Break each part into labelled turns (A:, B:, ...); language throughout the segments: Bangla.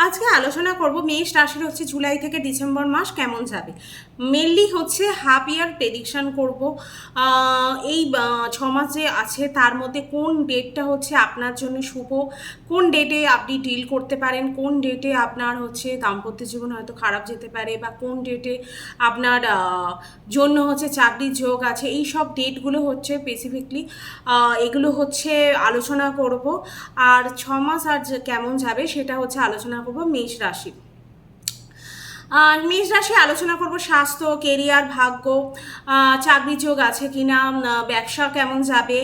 A: আজকে আলোচনা করব মেষ রাশির হচ্ছে জুলাই থেকে ডিসেম্বর মাস কেমন যাবে। মেনলি হচ্ছে হাফ ইয়ার প্রেডিকশন করব। এই 6 মাস যে আছে তার মধ্যে কোন ডেটটা হচ্ছে আপনার জন্য শুভ, কোন ডেটে আপনি ডিল করতে পারেন, কোন ডেটে আপনার হচ্ছে দাম্পত্য জীবন হয়তো খারাপ যেতে পারে, বা কোন ডেটে আপনার জন্য হচ্ছে চাকরির যোগ আছে। এই সব ডেটগুলো হচ্ছে স্পেসিফিকলি এগুলো হচ্ছে আলোচনা করব। আর 6 মাস আর কেমন যাবে সেটা হচ্ছে আলোচনা করব মেষ রাশি। মেষ রাশি আলোচনা করব স্বাস্থ্য, কেরিয়ার, ভাগ্য, চাকরি যোগ আছে কিনা, ব্যবসা কেমন যাবে,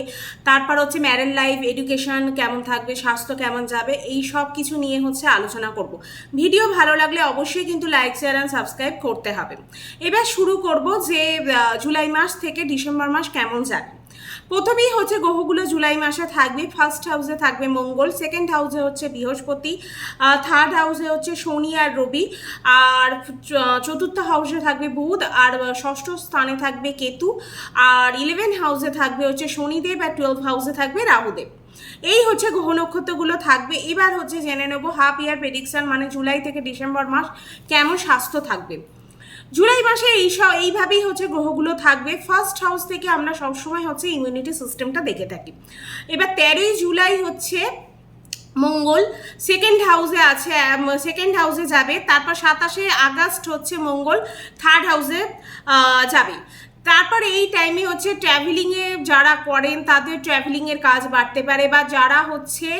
A: তারপর হচ্ছে ম্যারেড লাইফ, এডুকেশন কেমন থাকবে, স্বাস্থ্য কেমন যাবে, এই সব কিছু নিয়ে হচ্ছে আলোচনা করব। ভিডিও ভালো লাগলে অবশ্যই কিন্তু লাইক, শেয়ার অ্যান্ড সাবস্ক্রাইব করতে হবে। এবার শুরু করব যে জুলাই মাস থেকে ডিসেম্বর মাস কেমন যাবে। প্রথমেই হচ্ছে গ্রহগুলো জুলাই মাসে থাকবে। ফার্স্ট হাউসে থাকবে মঙ্গল, সেকেন্ড হাউসে হচ্ছে বৃহস্পতি, থার্ড হাউসে হচ্ছে শনি আর রবি, আর চতুর্থ হাউসে থাকবে বুধ, আর ষষ্ঠ স্থানে থাকবে কেতু, আর 11 হাউসে থাকবে হচ্ছে শনিদেব, আর 12 হাউসে থাকবে রাহুদেব। এই হচ্ছে গ্রহ নক্ষত্রগুলো থাকবে। এবার হচ্ছে জেনে নেব হাফ ইয়ার প্রেডিকশন, মানে জুলাই থেকে ডিসেম্বর মাস কেমন স্বাস্থ্য থাকবে। জুলাই মাসে এইভাবেই হচ্ছে গ্রহগুলো থাকবে। ফার্স্ট হাউস থেকে আমরা সবসময় হচ্ছে ইমিউনিটি সিস্টেমটা দেখে থাকি। এবার 13ই জুলাই হচ্ছে মঙ্গল সেকেন্ড হাউসে আছে, সেকেন্ড হাউসে যাবে। তারপর 27শে আগস্ট হচ্ছে মঙ্গল থার্ড হাউসে যাবে। তারপর এই টাইমে হচ্ছে ট্রাভেলিংয়ে যারা করেন তাদের ট্রাভেলিংয়ের কাজ বাড়তে পারে, বা যারা হচ্ছে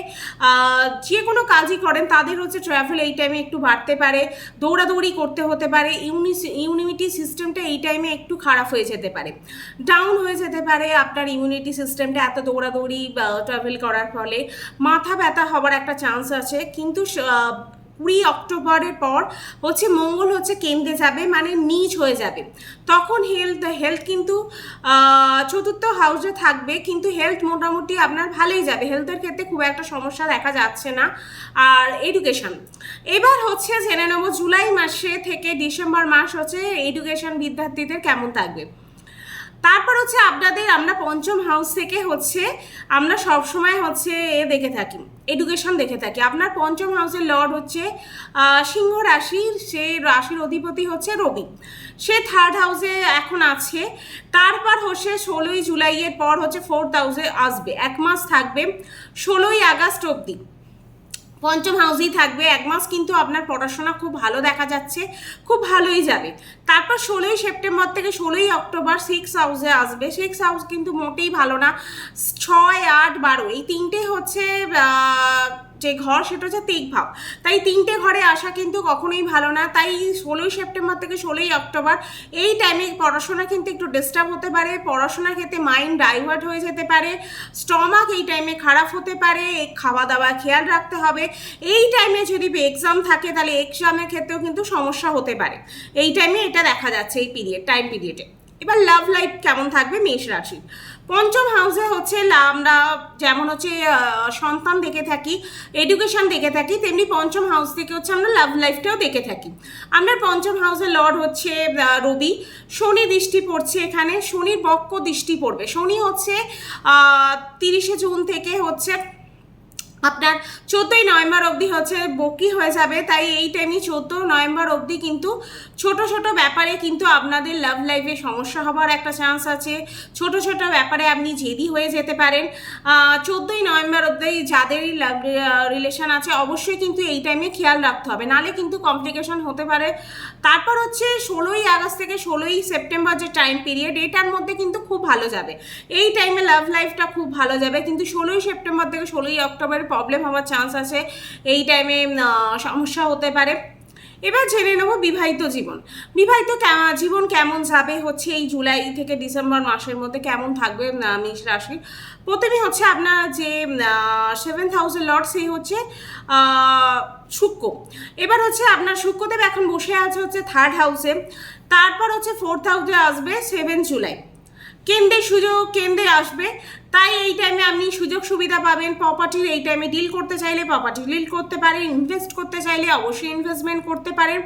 A: যে কোনো কাজই করেন তাদের হচ্ছে ট্রাভেল এই টাইমে একটু বাড়তে পারে, দৌড়াদৌড়ি করতে হতে পারে। ইমিউনিটি সিস্টেমটা এই টাইমে একটু খারাপ হয়ে যেতে পারে, ডাউন হয়ে যেতে পারে আপনার ইমিউনিটি সিস্টেমটা এত দৌড়াদৌড়ি ট্রাভেল করার ফলে। মাথা ব্যথা হবার একটা চান্স আছে, কিন্তু 20 অক্টোবরের পর হচ্ছে মঙ্গল হচ্ছে কেন্দ্রে যাবে, মানে নিচ হয়ে যাবে। তখন হেলথ কিন্তু চতুর্থ হাউসে থাকবে, কিন্তু হেলথ মোটামুটি আপনার ভালোই যাবে, হেলথের ক্ষেত্রে খুব একটা সমস্যা দেখা যাচ্ছে না। আর এডুকেশন, এবার হচ্ছে জেনে নেব জুলাই মাসে থেকে ডিসেম্বর মাস হচ্ছে এডুকেশন বিদ্যার্থীদের কেমন থাকবে। তারপর হচ্ছে আমরা পঞ্চম হাউস থেকে হচ্ছে আমরা সবসময় হচ্ছে দেখে থাকি, এডুকেশন দেখে থাকি। আপনার পঞ্চম হাউসের লর্ড হচ্ছে সিংহ রাশির, সে রাশির অধিপতি হচ্ছে রবি, সে থার্ড হাউসে এখন আছে। তারপর হচ্ছে 16ই জুলাইয়ের পর হচ্ছে ফোর্থ হাউসে আসবে, 1 মাস থাকবে 16ই আগস্ট অবধি পঞ্চম হাউসেই থাকবে 1 মাস। কিন্তু আপনার পড়াশোনা খুব ভালো দেখা যাচ্ছে, খুব ভালোই যাবে। তারপর 16ই সেপ্টেম্বর থেকে 16ই অক্টোবর 6 হাউসে আসবে। 6 হাউস কিন্তু মোটেই ভালো না, 6, 8, 12 এই তিনটে হচ্ছে যে ঘর সেটা হচ্ছে তেগ ভাব, তাই তিনটে ঘরে আসা কিন্তু কখনোই ভালো না। তাই 16ই সেপ্টেম্বর থেকে 16ই অক্টোবর এই টাইমে পড়াশোনা কিন্তু একটু ডিস্টার্ব হতে পারে, পড়াশোনার ক্ষেত্রে মাইন্ড ডাইভার্ট হয়ে যেতে পারে, স্টমাক এই টাইমে খারাপ হতে পারে, খাওয়া দাওয়া খেয়াল রাখতে হবে। এই টাইমে যদি এক্সাম থাকে তাহলে এক্সামের ক্ষেত্রেও কিন্তু সমস্যা হতে পারে। এই টাইমে এটা দেখা যাচ্ছে এই টাইম পিরিয়ডে। এবার লাভ লাইফ কেমন থাকবে মেষ রাশির। পঞ্চম হাউসে হচ্ছে আমরা যেমন হচ্ছে সন্তান দেখে থাকি, এডুকেশন দেখে থাকি, তেমনি পঞ্চম হাউস থেকে হচ্ছে আমরা লাভ লাইফটাও দেখে থাকি। আমরা পঞ্চম হাউসের লর্ড হচ্ছে রবি, শনি দৃষ্টি পড়ছে এখানে, শনির বক্র দৃষ্টি পড়বে। শনি হচ্ছে 30শে জুন থেকে হচ্ছে আপনার 14ই নভেম্বর অবধি হচ্ছে বকি হয়ে যাবে। তাই এই টাইমে 14 নভেম্বর অবধি কিন্তু ছোট ছোট ব্যাপারে কিন্তু আপনাদের লাভ লাইফে সমস্যা হবার একটা চান্স আছে। ছোট ছোট ব্যাপারে আপনি জেদি হয়ে যেতে পারেন। 14ই নভেম্বর অবধি যাদেরই লাভ রিলেশন আছে অবশ্যই কিন্তু এই টাইমে খেয়াল রাখতে হবে, নাহলে কিন্তু কমপ্লিকেশন হতে পারে। তারপর হচ্ছে 16ই আগস্ট থেকে 16ই সেপ্টেম্বর যে টাইম পিরিয়ড, এটার মধ্যে কিন্তু খুব ভালো যাবে। এই টাইমে লাভ লাইফটা খুব ভালো যাবে, কিন্তু 16ই সেপ্টেম্বর থেকে 16ই অক্টোবর প্রবলেম হওয়ার চান্স আছে, এই টাইমে সমস্যা হতে পারে। এবার জেনে নেব বিবাহিত জীবন। বিবাহিত জীবন কেমন যাবে হচ্ছে এই জুলাই থেকে ডিসেম্বর মাসের মধ্যে কেমন থাকবে মেষ রাশির। প্রথমে হচ্ছে আপনার যে 7th হাউসের লর্ড সেই হচ্ছে শুক্র। এবার হচ্ছে আপনার শুক্রদেব এখন বসে আছে হচ্ছে থার্ড হাউসে। তারপর হচ্ছে ফোর্থ হাউসে আসবে 7 জুলাই, কেন্দ্রে আসবে। তাই এই টাইমে আপনি সুযোগ সুবিধা পাবেন। প্রপার্টির এই টাইমে ডিল করতে চাইলে প্রপার্টি ডিল করতে পারেন, ইনভেস্ট করতে চাইলে অবশ্যই ইনভেস্টমেন্ট করতে পারেন।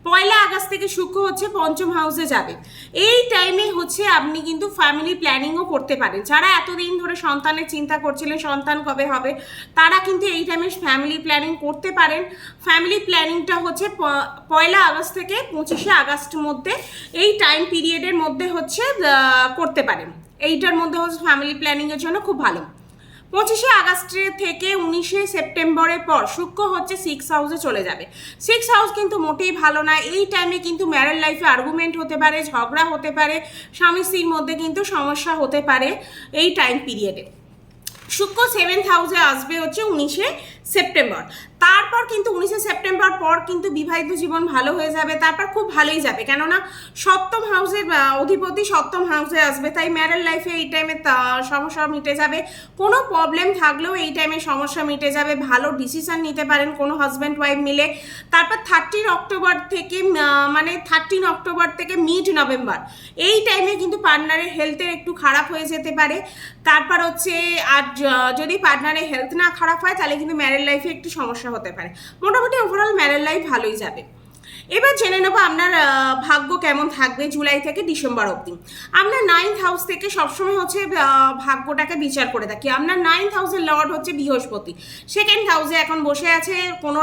A: পয়লা আগস্ট থেকে শুক্র হচ্ছে পঞ্চম হাউসে যাবে। এই টাইমে হচ্ছে আপনি কিন্তু ফ্যামিলি প্ল্যানিংও করতে পারেন। যারা এতদিন ধরে সন্তানের চিন্তা করছিলেন সন্তান কবে হবে, তারা কিন্তু এই টাইমে ফ্যামিলি প্ল্যানিং করতে পারেন। ফ্যামিলি প্ল্যানিংটা হচ্ছে পয়লা আগস্ট থেকে 25শে আগস্ট মধ্যে, এই টাইম পিরিয়ডের মধ্যে হচ্ছে করতে পারেন। এইটার মধ্যে হচ্ছে ফ্যামিলি প্ল্যানিংয়ের জন্য খুব ভালো। 25শে আগস্ট থেকে 19শে সেপ্টেম্বরের পর শুক্র হচ্ছে 6 হাউসে চলে যাবে। 6 হাউস কিন্তু মোটেই ভালো না। এই টাইমে কিন্তু ম্যারেড লাইফে আর্গুমেন্ট হতে পারে, ঝগড়া হতে পারে, স্বামী স্ত্রীর মধ্যে কিন্তু সমস্যা হতে পারে এই টাইম পিরিয়ডে। শুক্র 7th হাউসে আসবে হচ্ছে 19শে সেপ্টেম্বর। তারপর কিন্তু 19শে সেপ্টেম্বর পর কিন্তু বিবাহিত জীবন ভালো হয়ে যাবে, তারপর খুব ভালোই যাবে, কেননা সপ্তম হাউসের অধিপতি সপ্তম হাউসে আসবে। তাই ম্যারেড লাইফে এই টাইমে সমস্যা মিটে যাবে। কোনো প্রবলেম থাকলেও এই টাইমে সমস্যা মিটে যাবে। ভালো ডিসিশন নিতে পারেন কোনো হাজব্যান্ড ওয়াইফ মিলে। তারপর 13 অক্টোবর থেকে মিড নভেম্বর এই টাইমে কিন্তু পার্টনারের হেলথের একটু খারাপ হয়ে যেতে পারে। তারপর হচ্ছে আর যদি পার্টনারের হেলথ না খারাপ হয় তাহলে কিন্তু ম্যারেড লাইফে একটু সমস্যা হতে পারে। মোটামুটি ওভারঅল ম্যারেড লাইফ ভালোই যাবে। এবার জেনে নেবো আপনার ভাগ্য কেমন থাকবে জুলাই থেকে ডিসেম্বর অবধি। আমরা 9th হাউস থেকে সবসময় হচ্ছে ভাগ্যটাকে বিচার করে থাকি। আপনার 9th হাউসের লর্ড হচ্ছে বৃহস্পতি, 2nd হাউসে এখন বসে আছে, কোনো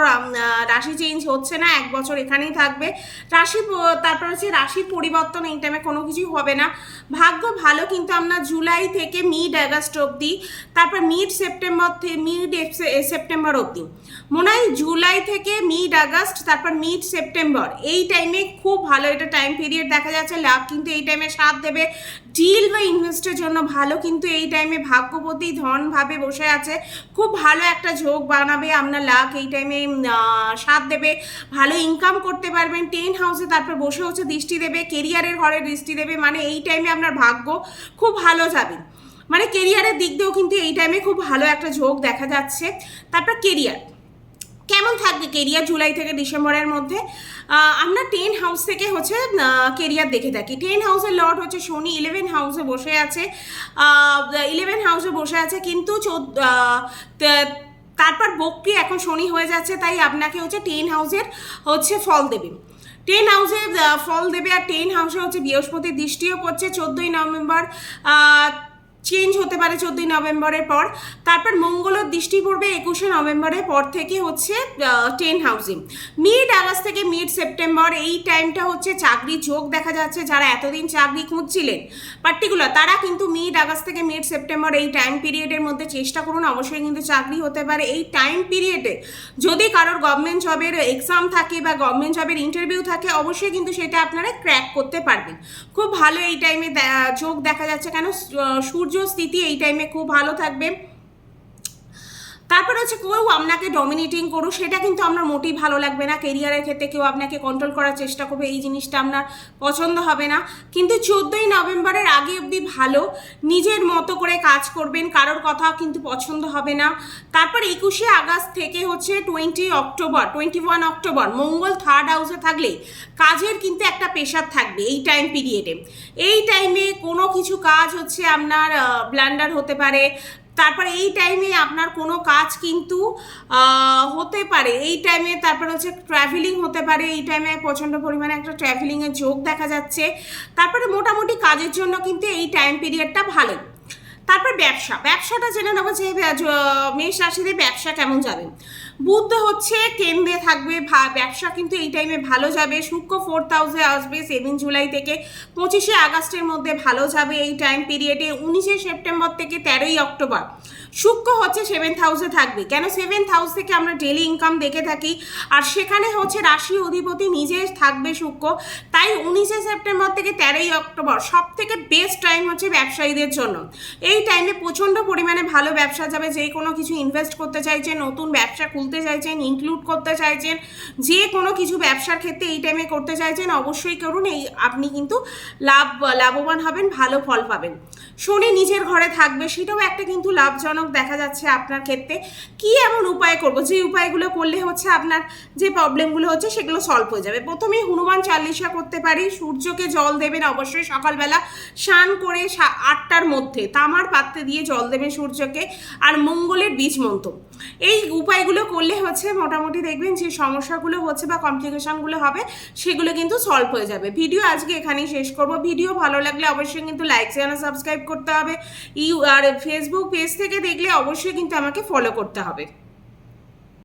A: রাশি চেঞ্জ হচ্ছে না, 1 বছর এখানেই থাকবে। তারপর হচ্ছে রাশির পরিবর্তন এই টাইমে কোনো কিছুই হবে না। ভাগ্য ভালো কিন্তু আপনার জুলাই থেকে মিড আগস্ট অবধি, তারপর মিড সেপ্টেম্বর অবধি। মনে হয় জুলাই থেকে মিড আগস্ট, তারপর মিড সেপ্টেম্বর এই টাইমে খুব ভালো এটা টাইম পিরিয়ড দেখা যাচ্ছে। লাভ কিন্তু এই টাইমে সাথ দেবে। ডিল বা ইনভেস্টের জন্য ভালো, কিন্তু এই টাইমে ভাগ্যপতি ধন ভাবে বসে আছে, খুব ভালো একটা যোগ বানাবে। আপনার লাভ এই টাইমে সাথ দেবে, ভালো ইনকাম করতে পারবেন। 10 হাউসে তারপর বসে হচ্ছে দৃষ্টি দেবে, কেরিয়ারের ঘরে দৃষ্টি দেবে, মানে এই টাইমে আপনার ভাগ্য খুব ভালো যাবে। মানে কেরিয়ারের দিক দিয়েও কিন্তু এই টাইমে খুব ভালো একটা যোগ দেখা যাচ্ছে। তারপর কেরিয়ার কেমন থাকবে কেরিয়ার জুলাই থেকে ডিসেম্বরের মধ্যে। আমরা 10 হাউস থেকে হচ্ছে কেরিয়ার দেখে থাকি। 10 হাউসের লর্ড হচ্ছে শনি, 11 হাউসে বসে আছে। 11 হাউসে বসে আছে কিন্তু তারপর বক্রি এখন শনি হয়ে যাচ্ছে, তাই আপনাকে হচ্ছে 10 হাউসের হচ্ছে ফল দেবে। 10 হাউসে ফল দেবে। আর 10 হাউসে হচ্ছে বৃহস্পতির দৃষ্টিও পড়ছে। 14ই নভেম্বর চেঞ্জ হতে পারে 14ই নভেম্বরের পর। তারপর মঙ্গলের দৃষ্টি পড়বে 21শে নভেম্বরের পর থেকে হচ্ছে 10 হাউসে। মিড আগস্ট থেকে মিড সেপ্টেম্বর এই টাইমটা হচ্ছে চাকরির যোগ দেখা যাচ্ছে। যারা এতদিন চাকরি খুঁজছিলেন পার্টিকুলার, তারা কিন্তু মিড আগস্ট থেকে মিড সেপ্টেম্বর এই টাইম পিরিয়ডের মধ্যে চেষ্টা করুন, অবশ্যই কিন্তু চাকরি হতে পারে। এই টাইম পিরিয়ডে যদি কারোর গভর্নমেন্ট জবের এক্সাম থাকে বা গভর্নমেন্ট জবের ইন্টারভিউ থাকে, অবশ্যই কিন্তু সেটা আপনারা ক্র্যাক করতে পারবেন। খুব ভালো এই টাইমে যোগ দেখা যাচ্ছে, কেন সূর্য স্থিতি এই টাইমে খুব ভালো থাকবে। তারপর হচ্ছে কেউ আপনাকে ডমিনেটিং করুক, সেটা কিন্তু আপনার মোটেই ভালো লাগবে না। কেরিয়ারের ক্ষেত্রে কেউ আপনাকে কন্ট্রোল করার চেষ্টা করবে, এই জিনিসটা আপনার পছন্দ হবে না। কিন্তু 14ই নভেম্বরের আগে অবধি ভালো, নিজের মতো করে কাজ করবেন, কারোর কথা কিন্তু পছন্দ হবে না। তারপর 21শে আগস্ট থেকে হচ্ছে 21 অক্টোবর মঙ্গল 3rd হাউসে থাকলে কাজের কিন্তু একটা প্রেশার থাকবে এই টাইম পিরিয়ডে। এই টাইমে কোনো কিছু কাজ হচ্ছে আপনার ব্লান্ডার হতে পারে। তারপরে এই টাইমে আপনার কোনো কাজ কিন্তু হতে পারে এই টাইমে। তারপর হচ্ছে ট্রাভেলিং হতে পারে এই টাইমে, প্রচণ্ড পরিমাণে একটা ট্রাভেলিংয়ের যোগ দেখা যাচ্ছে। তারপরে মোটামুটি কাজের জন্য কিন্তু এই টাইম পিরিয়ডটা ভালো। তারপর ব্যবসাটা জেনে নেবো যে মেষ রাশিতে ব্যবসা কেমন যাবে। বুধ হচ্ছে কেন্দ্রে থাকবে, ব্যবসা কিন্তু এই টাইমে ভালো যাবে। শুক্র 4th হাউসে আসবে 7 জুলাই থেকে 25শে আগস্টের মধ্যে ভালো যাবে এই টাইম পিরিয়ডে। 19শে সেপ্টেম্বর থেকে 13ই অক্টোবর শুক্র হচ্ছে 7th হাউসে থাকবে। কেন 7th হাউস থেকে আমরা ডেলি ইনকাম দেখে থাকি, আর সেখানে হচ্ছে রাশি অধিপতি নিজে থাকবে শুক্র। তাই 19শে সেপ্টেম্বর থেকে 13ই অক্টোবর সব থেকে বেস্ট টাইম হচ্ছে ব্যবসায়ীদের জন্য। এই টাইমে প্রচণ্ড পরিমাণে ভালো ব্যবসা যাবে। যে কোনো কিছু ইনভেস্ট করতে চাইছেন, নতুন ব্যবসা খুলতে চাইছেন, ইনক্লুড করতে চাইছেন, যে কোনো কিছু ব্যবসার ক্ষেত্রে এই টাইমে করতে চাইছেন, অবশ্যই করুন। আপনি কিন্তু লাভবান হবেন, ভালো ফল পাবেন। শনি নিজের ঘরে থাকবে, সেটাও একটা কিন্তু লাভজনক দেখা যাচ্ছে আপনার ক্ষেত্রে। কি এমন উপায় করব যে উপায়গুলো করলে হচ্ছে আপনার যে প্রবলেমগুলো হচ্ছে সেগুলো সলভ হয়ে যাবে। প্রথমেই হনুমান চালিসা করতে পারি। সূর্যকে জল দেবেন অবশ্যই সকালবেলা, স্নান করে 8টার মধ্যে তামার পাত্রে দিয়ে জল দেবেন সূর্যকে। আর মঙ্গলের বীজ মন্ত্র, এই উপায়গুলো করলে হচ্ছে মোটামুটি দেখবেন যে সমস্যাগুলো হচ্ছে বা কমপ্লিকেশনগুলো হবে সেগুলো কিন্তু সলভ হয়ে যাবে। ভিডিও আজকে এখানেই শেষ করব। ভিডিও ভালো লাগলে অবশ্যই কিন্তু লাইক চ্যানেল সাবস্ক্রাইব করতে হবে। আর ফেসবুক পেজ থেকে দেখলে অবশ্যই কিন্তু আমাকে ফলো করতে হবে।